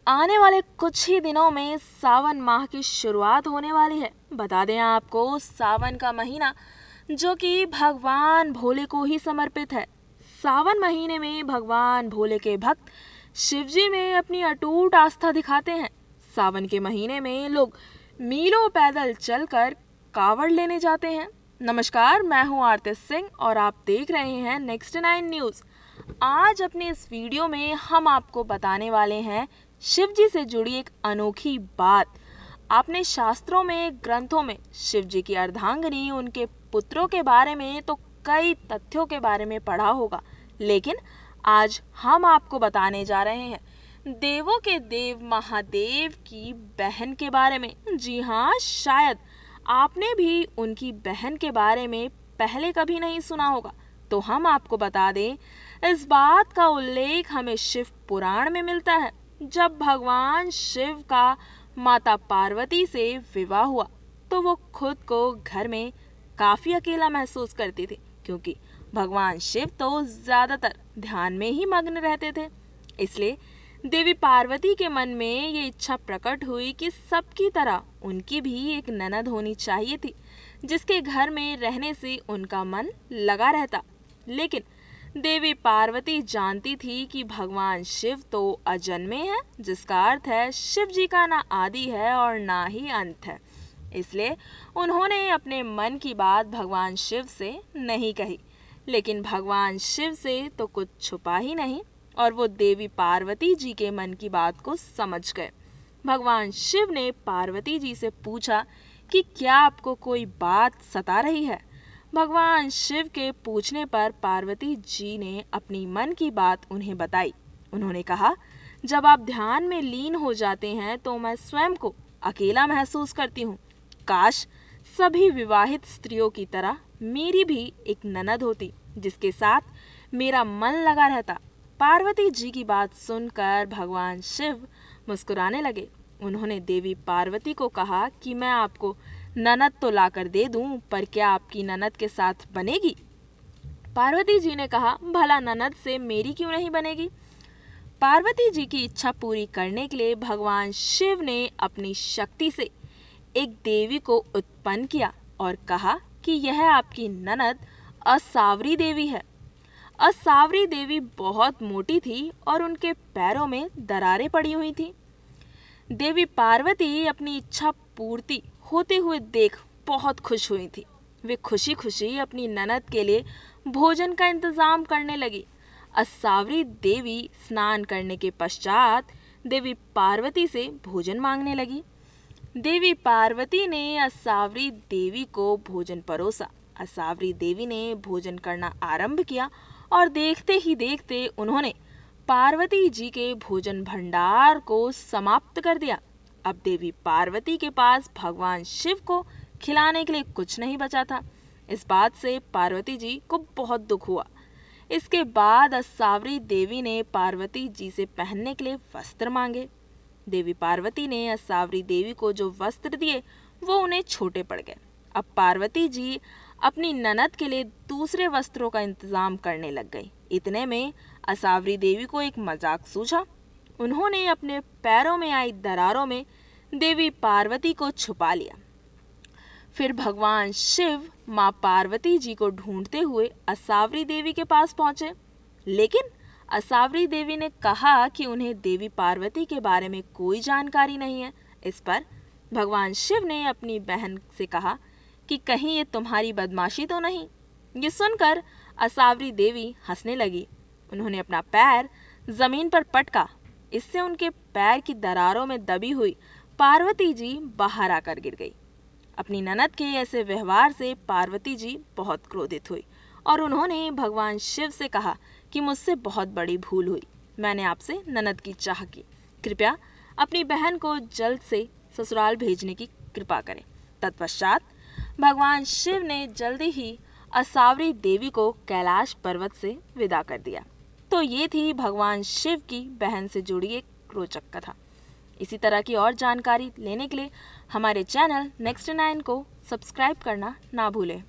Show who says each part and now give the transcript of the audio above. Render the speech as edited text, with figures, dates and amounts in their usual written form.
Speaker 1: आने वाले कुछ ही दिनों में सावन माह की शुरुआत होने वाली है। बता दें आपको, सावन का महीना जो कि भगवान भोले को ही समर्पित है। सावन महीने में भगवान भोले के भक्त शिवजी में अपनी अटूट आस्था दिखाते हैं। सावन के महीने में लोग मीलों पैदल चलकर कावड़ लेने जाते हैं। नमस्कार, मैं हूं आरती सिंह और आप देख रहे हैं नेक्स्ट 9 न्यूज़। आज अपने इस वीडियो में हम आपको बताने वाले हैं शिवजी से जुड़ी एक अनोखी बात। आपने शास्त्रों में, ग्रंथों में शिवजी की अर्धांगिनी, उनके पुत्रों के बारे में तो कई तथ्यों के बारे में पढ़ा होगा, लेकिन आज हम आपको बताने जा रहे हैं देवों के देव महादेव की बहन के बारे में। जी हाँ, शायद आपने भी उनकी बहन के बारे में पहले कभी नहीं सुना होगा, तो हम आपको बता दें, इस बात का उल्लेख हमें शिव पुराण में मिलता है। जब भगवान शिव का माता पार्वती से विवाह हुआ तो वो खुद को घर में काफी अकेला महसूस करती थी, क्योंकि भगवान शिव तो ज्यादातर ध्यान में ही मग्न रहते थे। इसलिए देवी पार्वती के मन में ये इच्छा प्रकट हुई कि सबकी तरह उनकी भी एक ननद होनी चाहिए थी, जिसके घर में रहने से उनका मन लगा रहता। लेकिन देवी पार्वती जानती थी कि भगवान शिव तो अजन्मे हैं, जिसका अर्थ है शिव जी का ना आदि है और ना ही अंत है। इसलिए उन्होंने अपने मन की बात भगवान शिव से नहीं कही। लेकिन भगवान शिव से तो कुछ छुपा ही नहीं और वो देवी पार्वती जी के मन की बात को समझ गए। भगवान शिव ने पार्वती जी से पूछा कि क्या आपको कोई बात सता रही है। भगवान शिव के पूछने पर पार्वती जी ने अपनी मन की बात उन्हें बताई। उन्होंने कहा, जब आप ध्यान में लीन हो जाते हैं तो मैं स्वयं को अकेला महसूस करती हूँ। काश सभी विवाहित स्त्रियों की तरह मेरी भी एक ननद होती, जिसके साथ मेरा मन लगा रहता। पार्वती जी की बात सुनकर भगवान शिव मुस्कुराने लगे। उन्होंने देवी पार्वती को कहा कि मैं आपको ननद तो लाकर दे दूं, पर क्या आपकी ननद के साथ बनेगी? पार्वती जी ने कहा, भला ननद से मेरी क्यों नहीं बनेगी? पार्वती जी की इच्छा पूरी करने के लिए भगवान शिव ने अपनी शक्ति से एक देवी को उत्पन्न किया और कहा कि यह आपकी ननद असावरी देवी है। असावरी देवी बहुत मोटी थी और उनके पैरों में दरारें पड़ी हुई थी। देवी पार्वती अपनी इच्छा पूर्ति होते हुए देख बहुत खुश हुई थी। वे खुशी खुशी अपनी ननद के लिए भोजन का इंतजाम करने लगी। असावरी देवी स्नान करने के पश्चात देवी पार्वती से भोजन मांगने लगी। देवी पार्वती ने असावरी देवी को भोजन परोसा। असावरी देवी ने भोजन करना आरंभ किया और देखते ही देखते उन्होंने पार्वती जी के भोजन भंडार को समाप्त कर दिया। अब देवी पार्वती के पास भगवान शिव को खिलाने के लिए कुछ नहीं बचा था। इस बात से पार्वती जी को बहुत दुख हुआ। इसके बाद असावरी देवी ने पार्वती जी से पहनने के लिए वस्त्र मांगे। देवी पार्वती ने असावरी देवी को जो वस्त्र दिए वो उन्हें छोटे पड़ गए। अब पार्वती जी अपनी ननद के लिए दूसरे वस्त्रों का इंतजाम करने लग गई। इतने में असावरी देवी को एक मजाक सूझा। उन्होंने अपने पैरों में आई दरारों में देवी पार्वती को छुपा लिया। फिर भगवान शिव माँ पार्वती जी को ढूंढते हुए असावरी देवी के पास पहुंचे। लेकिन असावरी देवी ने कहा कि उन्हें देवी पार्वती के बारे में कोई जानकारी नहीं है। इस पर भगवान शिव ने अपनी बहन से कहा कि कहीं ये तुम्हारी बदमाशी तो नहीं। ये सुनकर असावरी देवी हंसने लगी। उन्होंने अपना पैर जमीन पर पटका। इससे उनके पैर की दरारों में दबी हुई पार्वती जी बाहर आकर गिर गई। अपनी ननद के ऐसे व्यवहार से पार्वती जी बहुत क्रोधित हुई और उन्होंने भगवान शिव से कहा कि मुझसे बहुत बड़ी भूल हुई। मैंने आपसे ननद की चाह की। कृपया अपनी बहन को जल्द से ससुराल भेजने की कृपा करें। तत्पश्चात भगवान शिव ने जल्दी ही असावरी देवी को कैलाश पर्वत से विदा कर दिया। तो ये थी भगवान शिव की बहन से जुड़ी एक रोचक कथा। इसी तरह की और जानकारी लेने के लिए हमारे चैनल नेक्स्ट 9 को सब्सक्राइब करना ना भूलें।